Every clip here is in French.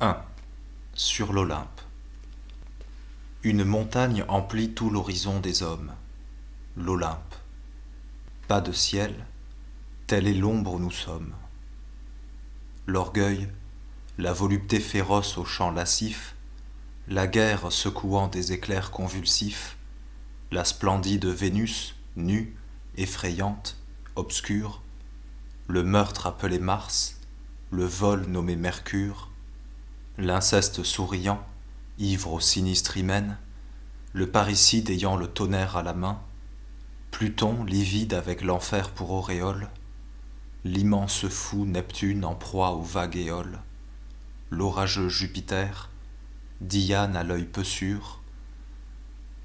1. Sur l'Olympe. Une montagne emplit tout l'horizon des hommes, l'Olympe. Pas de ciel, telle est l'ombre où nous sommes. L'orgueil, la volupté féroce au chant lascif, la guerre secouant des éclairs convulsifs, la splendide Vénus, nue, effrayante, obscure, le meurtre appelé Mars, le vol nommé Mercure, l'inceste souriant, ivre au sinistre hymen, le parricide ayant le tonnerre à la main, Pluton livide avec l'enfer pour auréole, l'immense fou Neptune en proie aux vagues éoles, l'orageux Jupiter, Diane à l'œil peu sûr,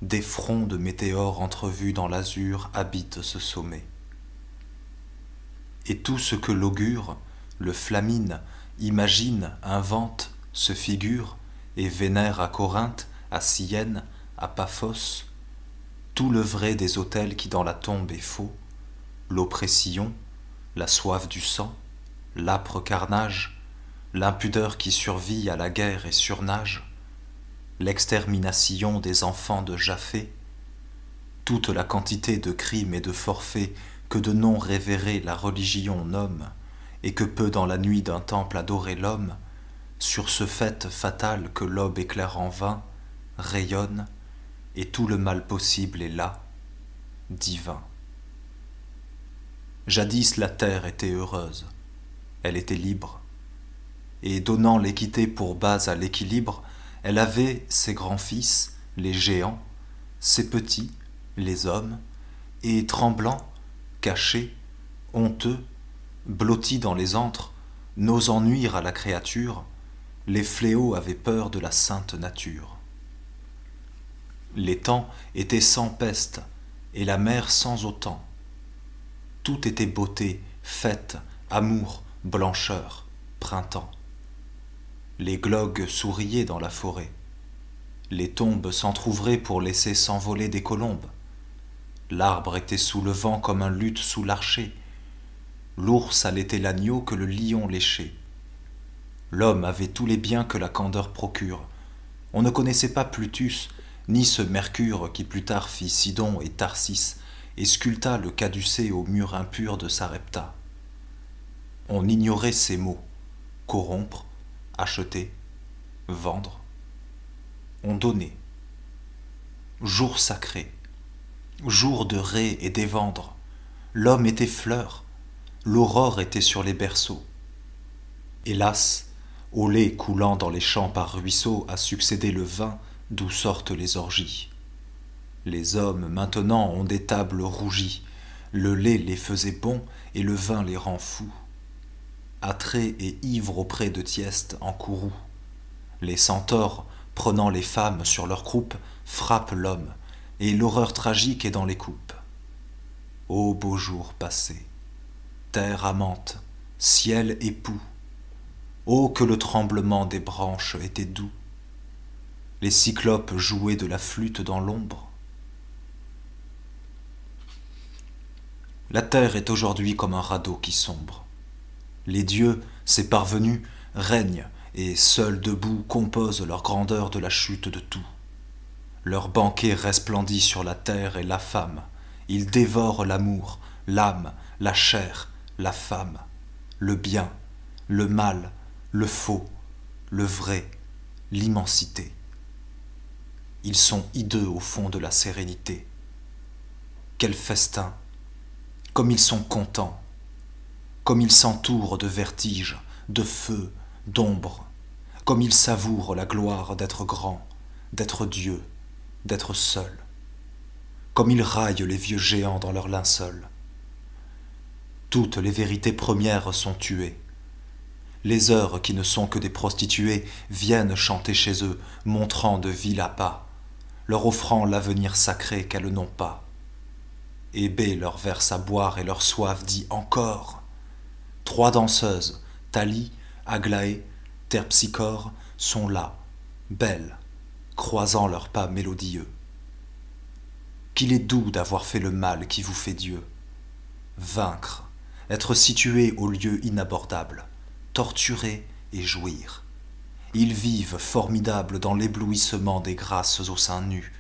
des fronts de météores entrevus dans l'azur habitent ce sommet. Et tout ce que l'augure, le Flamine, imagine, invente, se figure, et vénère à Corinthe, à Syène, à Paphos, tout le vrai des autels qui dans la tombe est faux, l'oppression, la soif du sang, l'âpre carnage, l'impudeur qui survit à la guerre et surnage, l'extermination des enfants de Japhée, toute la quantité de crimes et de forfaits que de noms révérés la religion nomme, et que peut dans la nuit d'un temple adorer l'homme, sur ce fait fatal que l'aube éclaire en vain, rayonne, et tout le mal possible est là, divin. Jadis la terre était heureuse, elle était libre, et donnant l'équité pour base à l'équilibre, elle avait ses grands-fils, les géants, ses petits, les hommes, et tremblants, cachés, honteux, blottis dans les antres, n'osant nuire à la créature, les fléaux avaient peur de la sainte nature. Les temps étaient sans peste, et la mer sans autan. Tout était beauté, fête, amour, blancheur, printemps. Les glogues souriaient dans la forêt. Les tombes s'entr'ouvraient pour laisser s'envoler des colombes. L'arbre était sous le vent comme un luth sous l'archer. L'ours allaitait l'agneau que le lion léchait. L'homme avait tous les biens que la candeur procure. On ne connaissait pas Plutus, ni ce Mercure qui plus tard fit Sidon et Tarsis, et sculpta le caducée au mur impur de Sarepta. On ignorait ces mots, corrompre, acheter, vendre. On donnait. Jour sacré, jour de ré et d'évendre, l'homme était fleur, l'aurore était sur les berceaux. Hélas, au lait coulant dans les champs par ruisseaux a succédé le vin d'où sortent les orgies. Les hommes maintenant ont des tables rougies, le lait les faisait bons et le vin les rend fous. Attrés et ivres auprès de Tieste en courroux, les centaures, prenant les femmes sur leur croupe, frappent l'homme, et l'horreur tragique est dans les coupes. Ô beau jour passé, terre amante, ciel époux, ô que le tremblement des branches était doux, les cyclopes jouaient de la flûte dans l'ombre. La terre est aujourd'hui comme un radeau qui sombre. Les dieux, ses parvenus, règnent et, seuls debout, composent leur grandeur de la chute de tout. Leur banquet resplendit sur la terre et la femme. Ils dévorent l'amour, l'âme, la chair, la femme, le bien, le mal, le faux, le vrai, l'immensité. Ils sont hideux au fond de la sérénité. Quel festin! Comme ils sont contents, comme ils s'entourent de vertiges, de feu, d'ombre, comme ils savourent la gloire d'être grands, d'être Dieu, d'être seuls, comme ils raillent les vieux géants dans leur linceul. Toutes les vérités premières sont tuées. Les heures qui ne sont que des prostituées viennent chanter chez eux, montrant de vil appât, leur offrant l'avenir sacré qu'elles n'ont pas. Hébé leur verse à boire et leur soif dit encore. 3 danseuses, Thalie, Aglaé, Terpsichore, sont là, belles, croisant leurs pas mélodieux. Qu'il est doux d'avoir fait le mal qui vous fait Dieu. Vaincre, être situé au lieu inabordable, torturer et jouir. Ils vivent formidables dans l'éblouissement des grâces aux seins nus.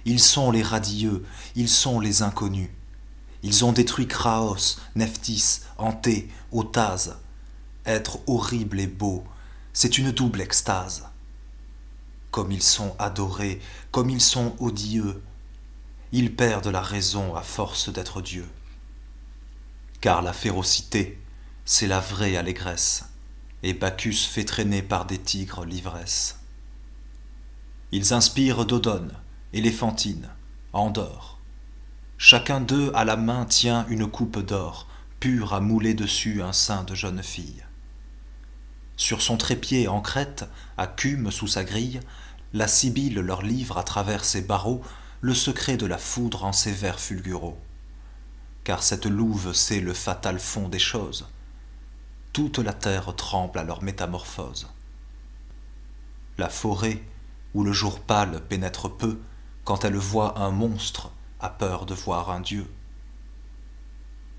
Ils sont les radieux, ils sont les inconnus. Ils ont détruit Kraos, Nephthys, Anté, Otase. Être horrible et beau, c'est une double extase. Comme ils sont adorés, comme ils sont odieux, ils perdent la raison à force d'être dieux. Car la férocité, c'est la vraie allégresse, et Bacchus fait traîner par des tigres l'ivresse. Ils inspirent Dodone, Éléphantine, Andore. Chacun d'eux à la main tient une coupe d'or, pure à mouler dessus un sein de jeune fille. Sur son trépied en crête, à Cume sous sa grille, la Sibylle leur livre à travers ses barreaux le secret de la foudre en ses vers fulguraux. Car cette louve sait le fatal fond des choses. Toute la terre tremble à leur métamorphose. La forêt, où le jour pâle pénètre peu, quand elle voit un monstre, a peur de voir un dieu.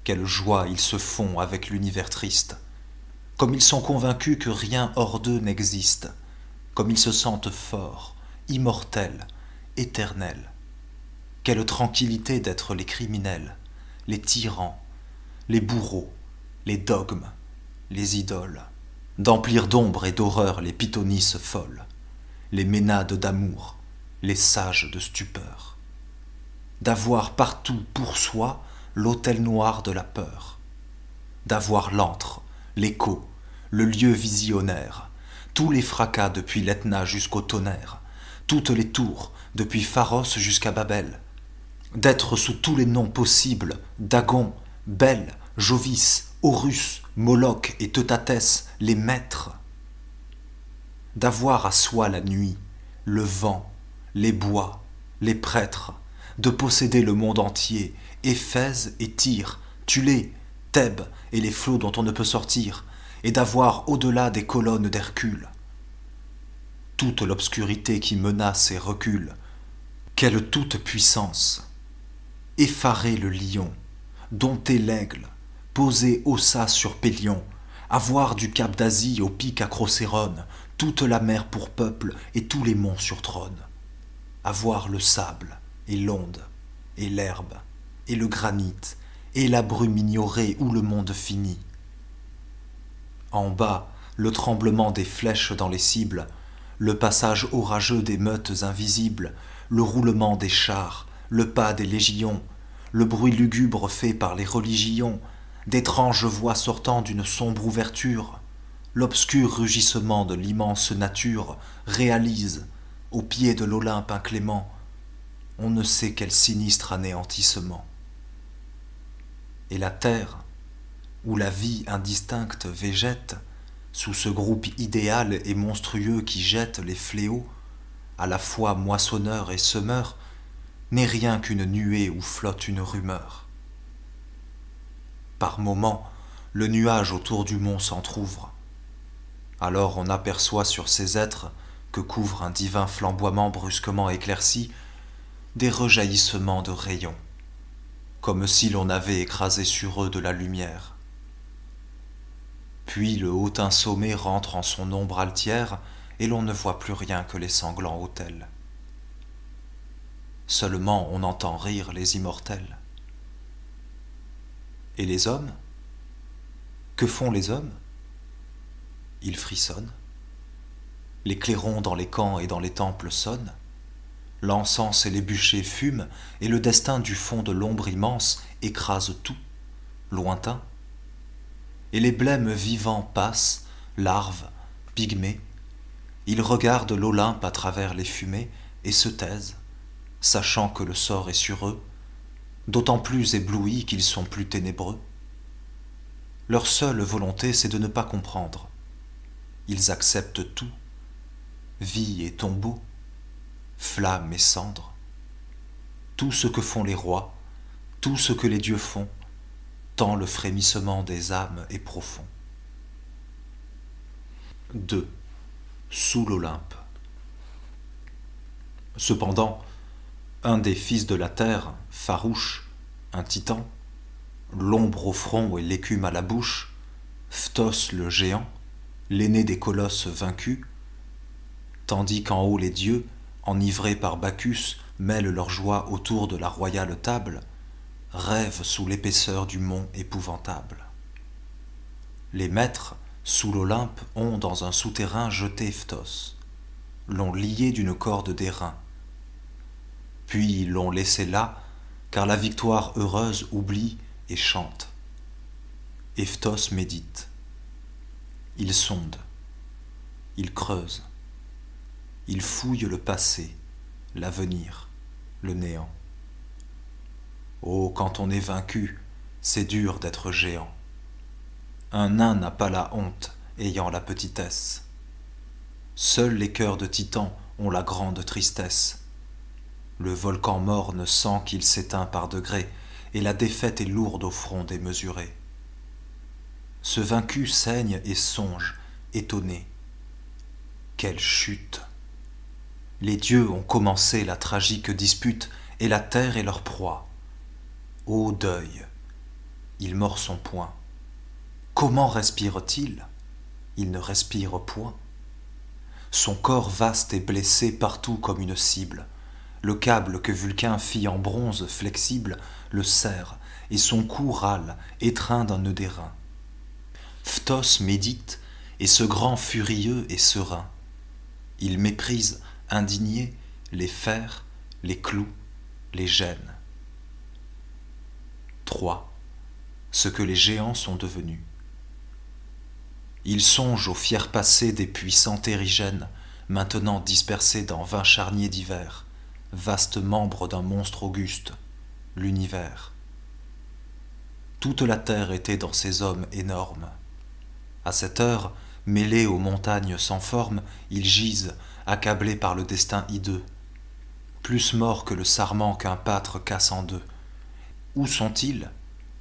Quelle joie ils se font avec l'univers triste, comme ils sont convaincus que rien hors d'eux n'existe, comme ils se sentent forts, immortels, éternels. Quelle tranquillité d'être les criminels, les tyrans, les bourreaux, les dogmes, les idoles, d'emplir d'ombre et d'horreur les pythonisses folles, les ménades d'amour, les sages de stupeur, d'avoir partout pour soi l'autel noir de la peur, d'avoir l'antre, l'écho, le lieu visionnaire, tous les fracas depuis l'Etna jusqu'au tonnerre, toutes les tours, depuis Pharos jusqu'à Babel, d'être sous tous les noms possibles, Dagon, Bel, Jovis, Horus, Moloch et Teutatès, les maîtres, d'avoir à soi la nuit, le vent, les bois, les prêtres, de posséder le monde entier, Éphèse et Tyr, Thulé, Thèbes et les flots dont on ne peut sortir, et d'avoir au-delà des colonnes d'Hercule toute l'obscurité qui menace et recule. Quelle toute-puissance! Effarer le lion, dompter l'aigle, poser Ossa sur Pélion, avoir du cap d'Asie au pic Acrocérone, toute la mer pour peuple et tous les monts sur trône, avoir le sable et l'onde et l'herbe et le granit et la brume ignorée où le monde finit. En bas, le tremblement des flèches dans les cibles, le passage orageux des meutes invisibles, le roulement des chars, le pas des légions, le bruit lugubre fait par les religions, d'étranges voix sortant d'une sombre ouverture, l'obscur rugissement de l'immense nature réalise, au pied de l'Olympe inclément, on ne sait quel sinistre anéantissement. Et la terre, où la vie indistincte végète, sous ce groupe idéal et monstrueux qui jette les fléaux, à la fois moissonneur et semeur, n'est rien qu'une nuée où flotte une rumeur. Par moments, le nuage autour du mont s'entr'ouvre. Alors on aperçoit sur ces êtres, que couvre un divin flamboiement brusquement éclairci, des rejaillissements de rayons, comme si l'on avait écrasé sur eux de la lumière. Puis le hautain sommet rentre en son ombre altière, et l'on ne voit plus rien que les sanglants autels. Seulement on entend rire les immortels. Et les hommes? Que font les hommes? Ils frissonnent. Les clairons dans les camps et dans les temples sonnent. L'encens et les bûchers fument, et le destin du fond de l'ombre immense écrase tout, lointain. Et les blêmes vivants passent, larves, pygmées. Ils regardent l'Olympe à travers les fumées et se taisent, sachant que le sort est sur eux, d'autant plus éblouis qu'ils sont plus ténébreux. Leur seule volonté, c'est de ne pas comprendre. Ils acceptent tout, vie et tombeau, flamme et cendre. Tout ce que font les rois, tout ce que les dieux font, tant le frémissement des âmes est profond. 2. Sous l'Olympe. Cependant, un des fils de la terre, farouche, un titan, l'ombre au front et l'écume à la bouche, Phthos le géant, l'aîné des colosses vaincus, tandis qu'en haut les dieux, enivrés par Bacchus, mêlent leur joie autour de la royale table, rêvent sous l'épaisseur du mont épouvantable. Les maîtres, sous l'Olympe, ont dans un souterrain jeté Phthos, l'ont lié d'une corde d'airain, puis l'ont laissé là, car la victoire heureuse oublie et chante. Et Phthos médite. Il sonde, il creuse, il fouille le passé, l'avenir, le néant. Oh, quand on est vaincu, c'est dur d'être géant. Un nain n'a pas la honte, ayant la petitesse. Seuls les cœurs de titan ont la grande tristesse. Le volcan morne sent qu'il s'éteint par degrés, et la défaite est lourde au front démesuré. Ce vaincu saigne et songe, étonné. Quelle chute! Les dieux ont commencé la tragique dispute, et la terre est leur proie. Ô deuil! Il mord son poing. Comment respire-t-il? Il ne respire point. Son corps vaste est blessé partout comme une cible. Le câble que Vulcain fit en bronze flexible le serre, et son cou râle, étreint d'un nœud d'airain. Phthos médite, et ce grand furieux est serein. Il méprise, indigné, les fers, les clous, les gênes. 3. Ce que les géants sont devenus. Il songe au fier passé des puissants terrigènes, maintenant dispersés dans 20 charniers divers, vastes membres d'un monstre auguste, l'univers. Toute la terre était dans ces hommes énormes. À cette heure, mêlés aux montagnes sans forme, ils gisent, accablés par le destin hideux, plus morts que le sarment qu'un pâtre casse en deux. Où sont-ils?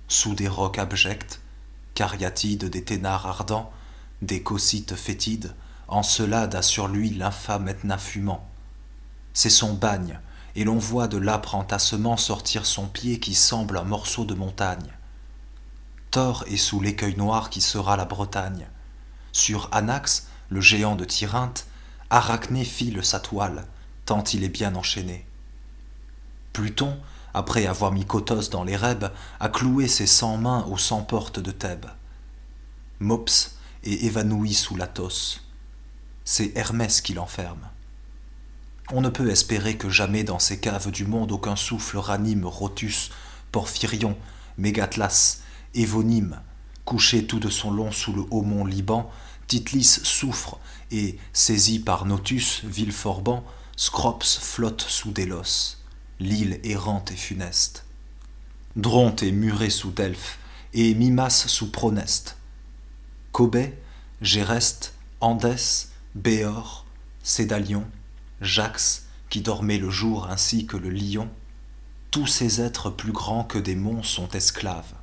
Sous des rocs abjects, cariatides des ténards ardents, des cocytes fétides, encelade a sur lui l'infâme Etna fumant. C'est son bagne, et l'on voit de l'âpre entassement sortir son pied qui semble un morceau de montagne. Thor est sous l'écueil noir qui sera la Bretagne. Sur Anax, le géant de Tyrinthe, Arachné file sa toile, tant il est bien enchaîné. Pluton, après avoir mis Kotos dans les rêbes, a cloué ses 100 mains aux 100 portes de Thèbes. Mops est évanoui sous l'Athos. C'est Hermès qui l'enferme. On ne peut espérer que jamais dans ces caves du monde aucun souffle ranime Rotus, Porphyrion, Mégatlas, Évonyme, couché tout de son long sous le haut mont Liban, Titlis souffre et, saisi par Notus, Villeforban, Scrops flotte sous Délos, l'île errante et funeste. Dronte est muré sous Delphes, et Mimas sous Proneste. Cobé, Géreste, Andès, Béor, Cédalion, Jax, qui dormait le jour ainsi que le lion, tous ces êtres plus grands que des monts sont esclaves,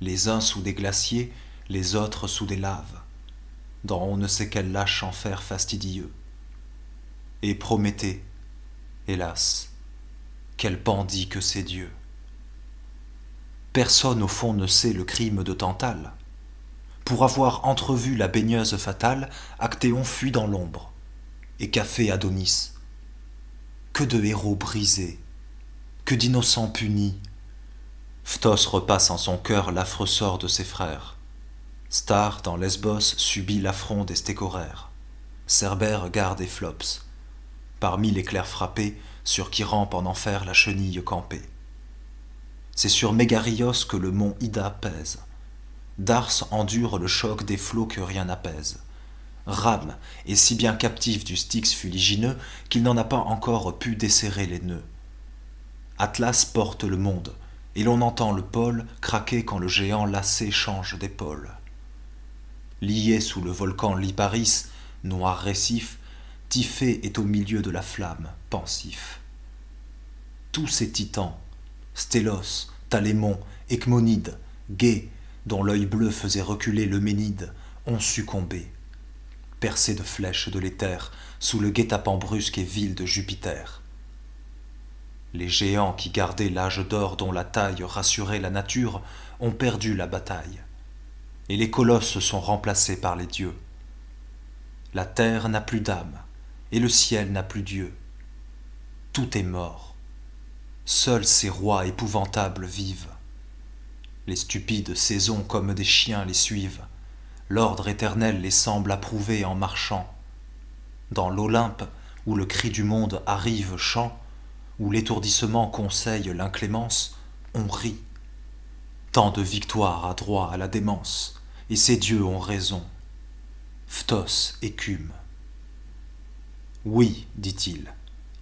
les uns sous des glaciers, les autres sous des laves, dans on ne sait quel lâche enfer fastidieux. Et Prométhée, hélas, quel bandit que c'est Dieu. Personne au fond ne sait le crime de Tantale. Pour avoir entrevu la baigneuse fatale, Actéon fuit dans l'ombre. Et qu'a fait Adonis? Que de héros brisés, que d'innocents punis. Phthos repasse en son cœur l'affreux sort de ses frères. Star, dans Lesbos, subit l'affront des stécoraires. Cerbère garde Éphlops. Parmi les clercs frappés, sur qui rampe en enfer la chenille campée. C'est sur Mégarios que le mont Ida pèse. Dars endure le choc des flots que rien n'apaise. Rame est si bien captif du Styx fuligineux qu'il n'en a pas encore pu desserrer les nœuds. Atlas porte le monde, et l'on entend le pôle craquer quand le géant lassé change d'épaule. Lié sous le volcan Liparis, noir récif, Typhée est au milieu de la flamme, pensif. Tous ces titans, Stélos, Thalémon, Ecmonide, Gai, dont l'œil bleu faisait reculer l'Euménide, ont succombé, percés de flèches de l'éther, sous le guet-apens brusque et vil de Jupiter. Les géants qui gardaient l'âge d'or dont la taille rassurait la nature ont perdu la bataille, et les colosses sont remplacés par les dieux. La terre n'a plus d'âme, et le ciel n'a plus Dieu. Tout est mort. Seuls ces rois épouvantables vivent. Les stupides saisons comme des chiens les suivent. L'ordre éternel les semble approuver en marchant. Dans l'Olympe, où le cri du monde arrive chant, où l'étourdissement conseille l'inclémence, on rit. Tant de victoires a droit à la démence, et ces dieux ont raison. Phthos écume. Oui, dit-il,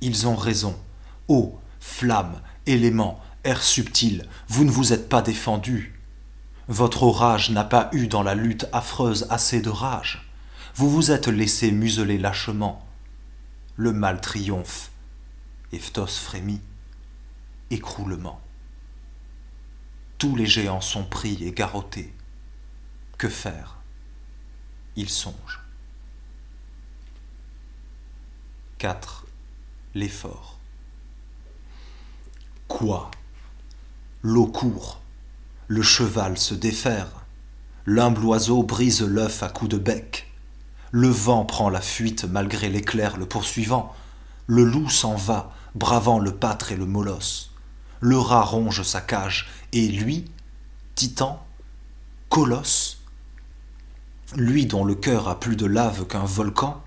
ils ont raison. Eau, flamme, éléments, air subtil, vous ne vous êtes pas défendus. Votre orage n'a pas eu dans la lutte affreuse assez de rage. Vous vous êtes laissé museler lâchement. Le mal triomphe, et Phthos frémit. Écroulement. Tous les géants sont pris et garrottés. Que faire? Il songe. 4. L'effort. Quoi? L'eau court, le cheval se déferre, l'humble oiseau brise l'œuf à coups de bec, le vent prend la fuite malgré l'éclair le poursuivant, le loup s'en va, bravant le pâtre et le molosse, le rat ronge sa cage, et lui, titan, colosse, lui dont le cœur a plus de lave qu'un volcan,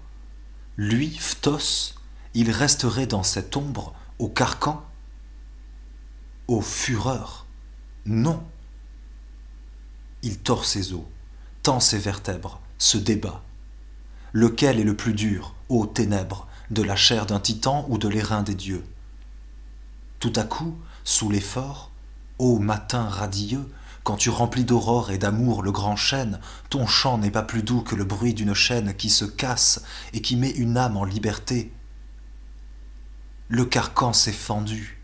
lui, Phthos, il resterait dans cette ombre, au carcan? Ô fureur, non. Il tord ses os, tend ses vertèbres, se débat. Lequel est le plus dur, ô ténèbres, de la chair d'un titan ou de l'airain des dieux? Tout à coup, sous l'effort, ô matin radieux, quand tu remplis d'aurore et d'amour le grand chêne, ton chant n'est pas plus doux que le bruit d'une chaîne qui se casse et qui met une âme en liberté. Le carcan s'est fendu,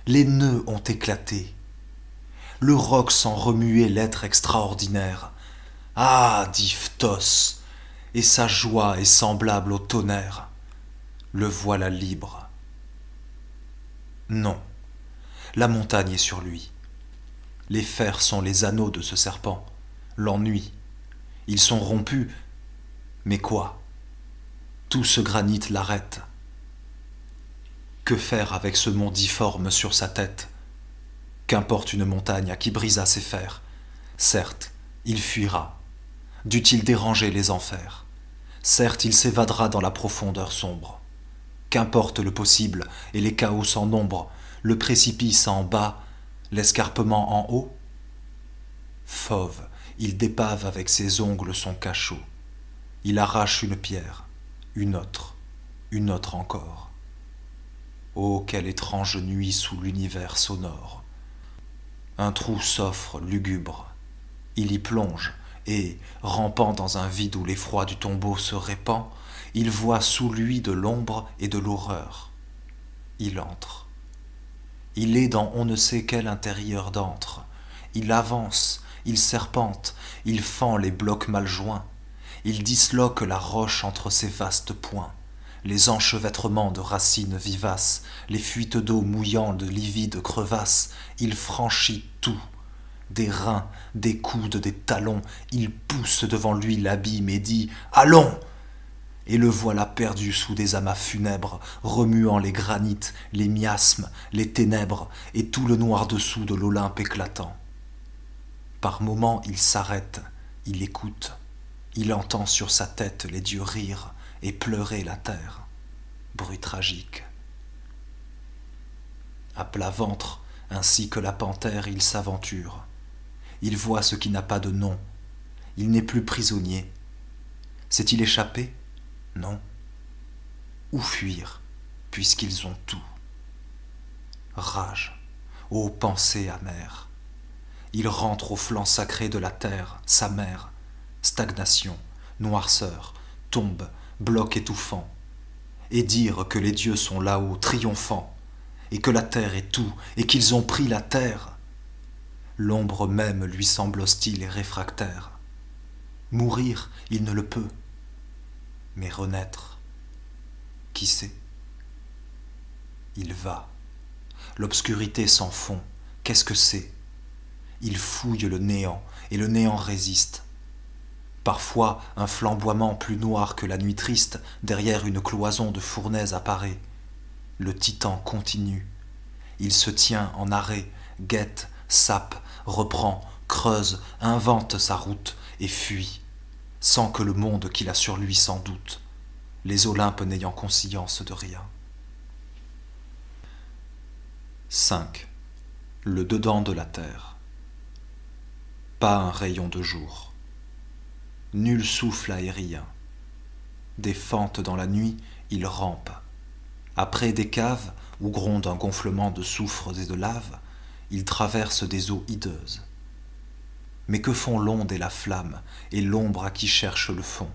les nœuds ont éclaté, le roc sent remuer l'être extraordinaire. Ah, dit Phthos, et sa joie est semblable au tonnerre. Le voilà libre. Non, la montagne est sur lui. Les fers sont les anneaux de ce serpent, l'ennui. Ils sont rompus, mais quoi? Tout ce granit l'arrête. Que faire avec ce mont difforme sur sa tête? Qu'importe une montagne à qui brisa ses fers? Certes, il fuira. Dût-il déranger les enfers? Certes, il s'évadera dans la profondeur sombre. Qu'importe le possible et les chaos sans nombre, le précipice en bas, l'escarpement en haut? Fauve, il dépave avec ses ongles son cachot. Il arrache une pierre, une autre encore. Oh, quelle étrange nuit sous l'univers sonore! Un trou s'offre lugubre. Il y plonge, et, rampant dans un vide où l'effroi du tombeau se répand, il voit sous lui de l'ombre et de l'horreur. Il entre. Il est dans on ne sait quel intérieur d'antre. Il avance, il serpente, il fend les blocs mal joints. Il disloque la roche entre ses vastes poings. Les enchevêtrements de racines vivaces, les fuites d'eau mouillant de livides crevasses, il franchit tout. Des reins, des coudes, des talons, il pousse devant lui l'abîme et dit « Allons !» Et le voilà perdu sous des amas funèbres, remuant les granites, les miasmes, les ténèbres, et tout le noir dessous de l'Olympe éclatant. Par moments il s'arrête, il écoute, il entend sur sa tête les dieux rire et pleurer la terre. Bruit tragique. À plat ventre, ainsi que la panthère, il s'aventure. Il voit ce qui n'a pas de nom. Il n'est plus prisonnier. S'est-il échappé? Non. Où fuir, puisqu'ils ont tout? Rage, ô pensée amère. Il rentre au flanc sacré de la terre, sa mère. Stagnation, noirceur, tombe, bloc étouffant. Et dire que les dieux sont là-haut, triomphants, et que la terre est tout, et qu'ils ont pris la terre. L'ombre même lui semble hostile et réfractaire. Mourir, il ne le peut. Mais renaître, qui sait? Il va. L'obscurité s'en fond. Qu'est-ce que c'est? Il fouille le néant, et le néant résiste. Parfois, un flamboiement plus noir que la nuit triste, derrière une cloison de fournaise apparaît. Le titan continue. Il se tient en arrêt, guette, sape, reprend, creuse, invente sa route et fuit, sans que le monde qu'il a sur lui s'en doute, les Olympes n'ayant conscience de rien. 5. Le dedans de la terre. Pas un rayon de jour. Nul souffle aérien. Des fentes dans la nuit, il rampe. Après des caves, où gronde un gonflement de soufre et de lave, il traverse des eaux hideuses. Mais que font l'onde et la flamme, et l'ombre à qui cherche le fond?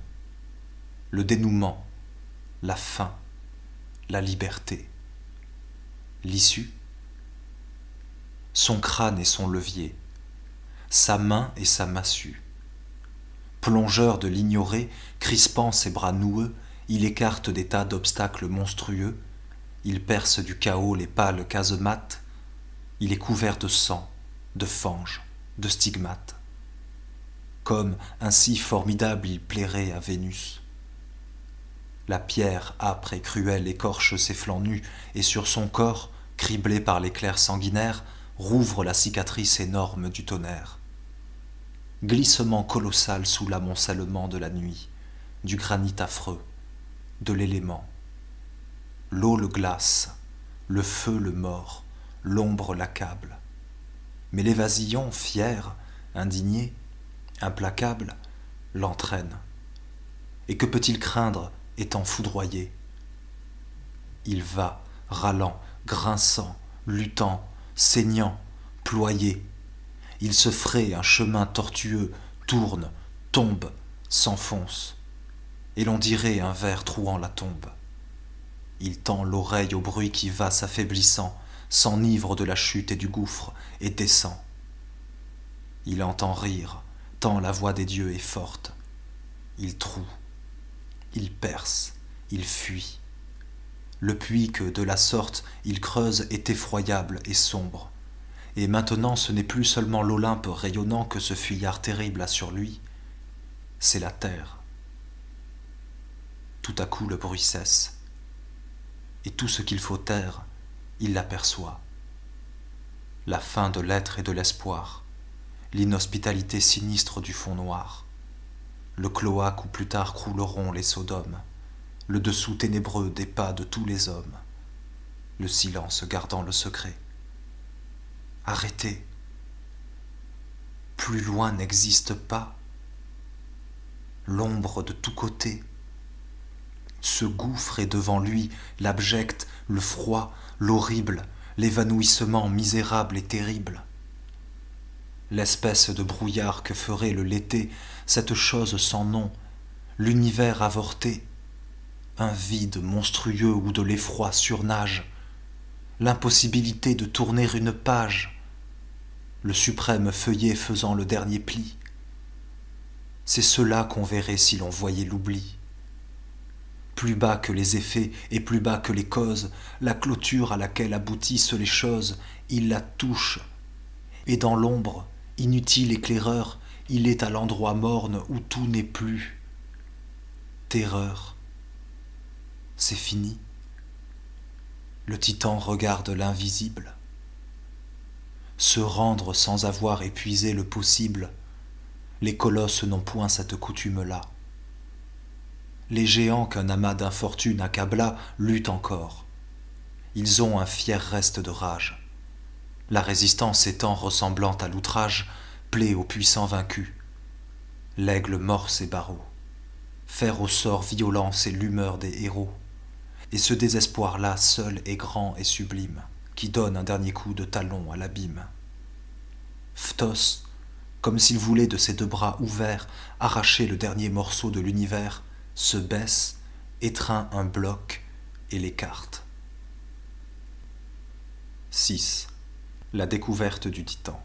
Le dénouement, la fin, la liberté. L'issue? Son crâne et son levier, sa main et sa massue. Plongeur de l'ignoré, crispant ses bras noueux, il écarte des tas d'obstacles monstrueux, il perce du chaos les pâles casemates, il est couvert de sang, de fange, de stigmates. Comme ainsi formidable il plairait à Vénus. La pierre âpre et cruelle écorche ses flancs nus, et sur son corps, criblé par l'éclair sanguinaire, rouvre la cicatrice énorme du tonnerre. Glissement colossal sous l'amoncellement de la nuit, du granit affreux, de l'élément. L'eau le glace, le feu le mord, l'ombre l'accable. Mais l'évasillon, fier, indigné, implacable, l'entraîne. Et que peut-il craindre, étant foudroyé? Il va, râlant, grinçant, luttant, saignant, ployé. Il se fraye un chemin tortueux, tourne, tombe, s'enfonce. Et l'on dirait un ver trouant la tombe. Il tend l'oreille au bruit qui va s'affaiblissant, s'enivre de la chute et du gouffre, et descend. Il entend rire, tant la voix des dieux est forte. Il troue, il perce, il fuit. Le puits que, de la sorte, il creuse est effroyable et sombre. Et maintenant ce n'est plus seulement l'Olympe rayonnant que ce fuyard terrible a sur lui, c'est la terre. Tout à coup le bruit cesse, et tout ce qu'il faut taire, il l'aperçoit. La fin de l'être et de l'espoir, l'inhospitalité sinistre du fond noir, le cloaque où plus tard crouleront les Sodomes, le dessous ténébreux des pas de tous les hommes, le silence gardant le secret. Arrêtez. Plus loin n'existe pas. L'ombre de tous côtés. Ce gouffre est devant lui, l'abject, le froid, l'horrible, l'évanouissement misérable et terrible. L'espèce de brouillard que ferait le l'été, cette chose sans nom, l'univers avorté, un vide monstrueux où de l'effroi surnage, l'impossibilité de tourner une page, le suprême feuillet faisant le dernier pli. C'est cela qu'on verrait si l'on voyait l'oubli. Plus bas que les effets et plus bas que les causes, la clôture à laquelle aboutissent les choses, il la touche. Et dans l'ombre, inutile éclaireur, il est à l'endroit morne où tout n'est plus. Terreur. C'est fini. Le titan regarde l'invisible. Se rendre sans avoir épuisé le possible, les colosses n'ont point cette coutume-là. Les géants qu'un amas d'infortune accabla luttent encore. Ils ont un fier reste de rage. La résistance étant ressemblante à l'outrage, plaît aux puissants vaincus. L'aigle mord ses barreaux. Faire au sort violence et l'humeur des héros. Et ce désespoir-là seul est grand et sublime, qui donne un dernier coup de talon à l'abîme. Phthos, comme s'il voulait de ses deux bras ouverts arracher le dernier morceau de l'univers, se baisse, étreint un bloc et l'écarte. 6. La découverte du titan.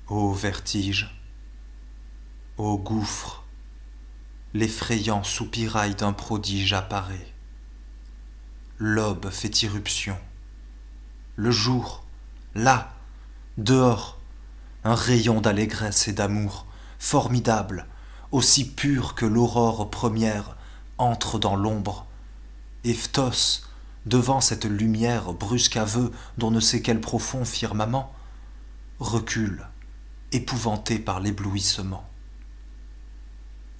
Ô vertige, ô gouffre, l'effrayant soupirail d'un prodige apparaît. L'aube fait irruption. Le jour, là, dehors, un rayon d'allégresse et d'amour, formidable, aussi pur que l'aurore première, entre dans l'ombre. Et Phthos, devant cette lumière brusque aveu d'on ne sait quel profond firmament, recule, épouvanté par l'éblouissement.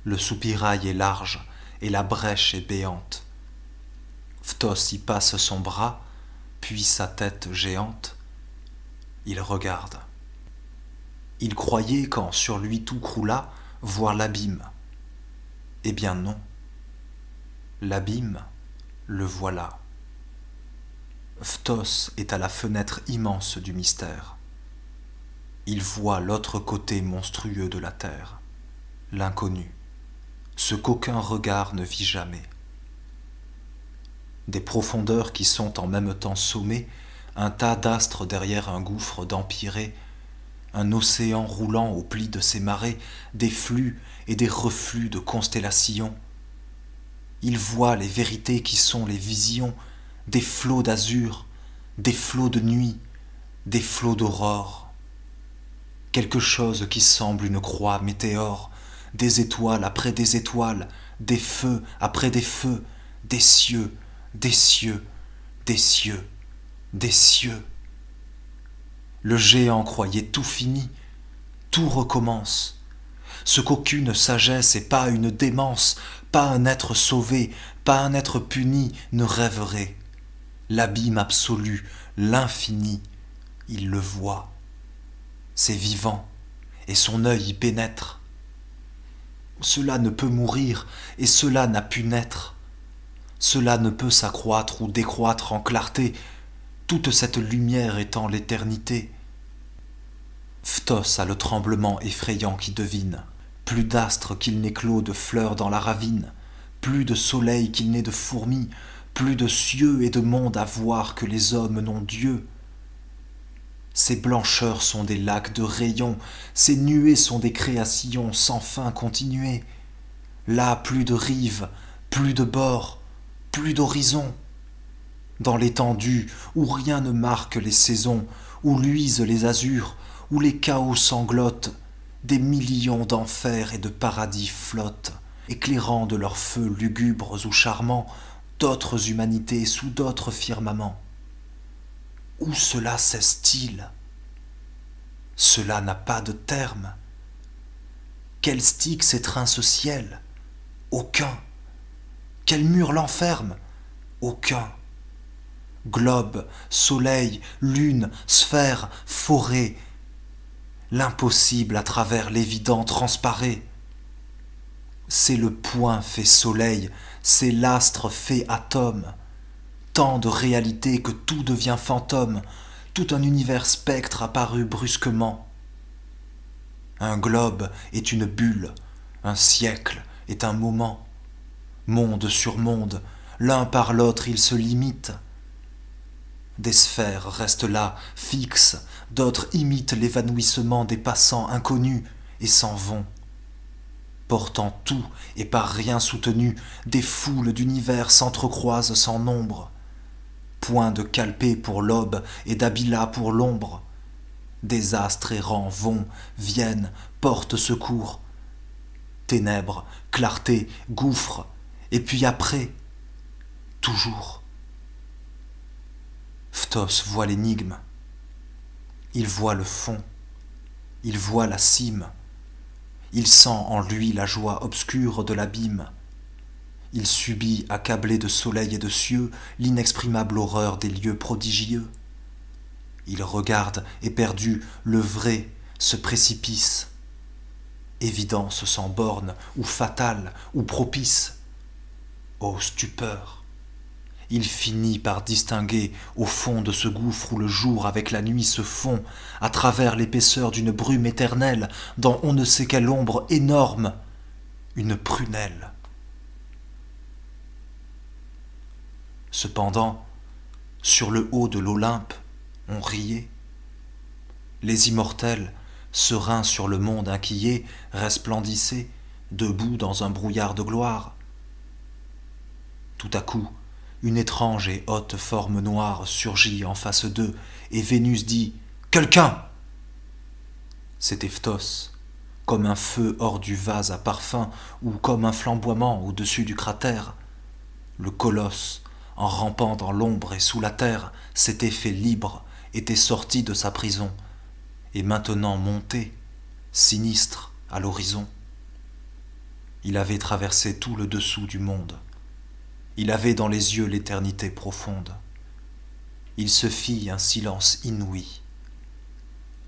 Le soupirail est large et la brèche est béante. Phthos y passe son bras, puis sa tête géante. Il regarde. Il croyait, quand sur lui tout croula, voir l'abîme. Eh bien non. L'abîme, le voilà. Phthos est à la fenêtre immense du mystère. Il voit l'autre côté monstrueux de la terre, l'inconnu, ce qu'aucun regard ne vit jamais. Des profondeurs qui sont en même temps sommées, un tas d'astres derrière un gouffre d'empyrée, un océan roulant au pli de ses marées, des flux et des reflux de constellations. Il voit les vérités qui sont les visions, des flots d'azur, des flots de nuit, des flots d'aurore. Quelque chose qui semble une croix météore, des étoiles après des étoiles, des feux après des feux, des cieux, des cieux, des cieux, des cieux. Le géant croyait tout fini, tout recommence. Ce qu'aucune sagesse et pas une démence, pas un être sauvé, pas un être puni ne rêverait. L'abîme absolu, l'infini, il le voit. C'est vivant, et son œil y pénètre. Cela ne peut mourir, et cela n'a pu naître. Cela ne peut s'accroître ou décroître en clarté, toute cette lumière étant l'éternité. Phthos a le tremblement effrayant qui devine, plus d'astres qu'il n'éclot de fleurs dans la ravine, plus de soleil qu'il n'est de fourmis, plus de cieux et de monde à voir que les hommes n'ont Dieu. Ces blancheurs sont des lacs de rayons, ces nuées sont des créations sans fin continuées. Là, plus de rives, plus de bords, plus d'horizon. Dans l'étendue où rien ne marque les saisons, où luisent les azurs, où les chaos sanglotent, des millions d'enfers et de paradis flottent, éclairant de leurs feux lugubres ou charmants d'autres humanités sous d'autres firmaments. Où cela cesse-t-il? Cela n'a pas de terme. Quel Styx étreint ce ciel? Aucun. Quel mur l'enferme? Aucun. Globe, soleil, lune, sphère, forêt, l'impossible à travers l'évident transparaît. C'est le point fait soleil, c'est l'astre fait atome, tant de réalité que tout devient fantôme, tout un univers spectre apparu brusquement. Un globe est une bulle, un siècle est un moment, monde sur monde, l'un par l'autre ils se limitent. Des sphères restent là, fixes, d'autres imitent l'évanouissement des passants inconnus et s'en vont. Portant tout et par rien soutenu, des foules d'univers s'entrecroisent sans nombre. Point de Calpé pour l'aube et d'Abila pour l'ombre. Des astres errants vont, viennent, portent secours. Ténèbres, clarté, gouffre, et puis après, toujours. Phthos voit l'énigme, il voit le fond, il voit la cime, il sent en lui la joie obscure de l'abîme, il subit, accablé de soleil et de cieux, l'inexprimable horreur des lieux prodigieux. Il regarde, éperdu, le vrai, ce précipice, évidence sans borne, ou fatale, ou propice. Ô stupeur! Il finit par distinguer, au fond de ce gouffre où le jour avec la nuit se fond, à travers l'épaisseur d'une brume éternelle, dans on ne sait quelle ombre énorme, une prunelle. Cependant, sur le haut de l'Olympe, on riait. Les immortels, sereins sur le monde inquillé, resplendissaient, debout dans un brouillard de gloire. Tout à coup, une étrange et haute forme noire surgit en face d'eux, et Vénus dit « Quelqu'un !» C'était Phthos, comme un feu hors du vase à parfum ou comme un flamboiement au-dessus du cratère. Le colosse, en rampant dans l'ombre et sous la terre, s'était fait libre, était sorti de sa prison, et maintenant monté, sinistre, à l'horizon. Il avait traversé tout le dessous du monde. Il avait dans les yeux l'éternité profonde. Il se fit un silence inouï.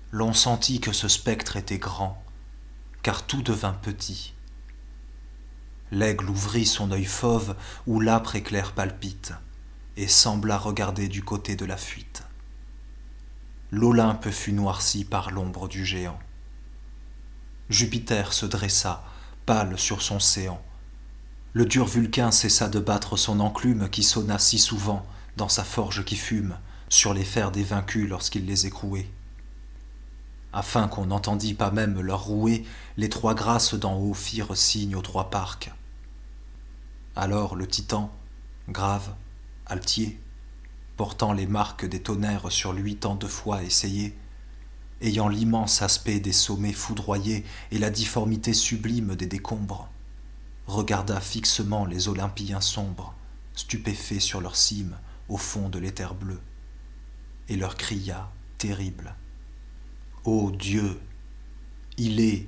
L'on sentit que ce spectre était grand, car tout devint petit. L'aigle ouvrit son œil fauve où l'âpre éclair palpite, et sembla regarder du côté de la fuite. L'Olympe fut noirci par l'ombre du géant. Jupiter se dressa, pâle sur son séant. Le dur Vulcain cessa de battre son enclume qui sonna si souvent, dans sa forge qui fume, sur les fers des vaincus lorsqu'il les écrouait. Afin qu'on n'entendît pas même leur rouer, les trois grâces d'en haut firent signe aux trois parcs. Alors le Titan, grave, altier, portant les marques des tonnerres sur lui tant de fois essayés, ayant l'immense aspect des sommets foudroyés et la difformité sublime des décombres, regarda fixement les Olympiens sombres, stupéfaits sur leur cime au fond de l'éther bleu, et leur cria, terrible, « Ô Dieu, il est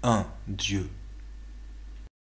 un Dieu !»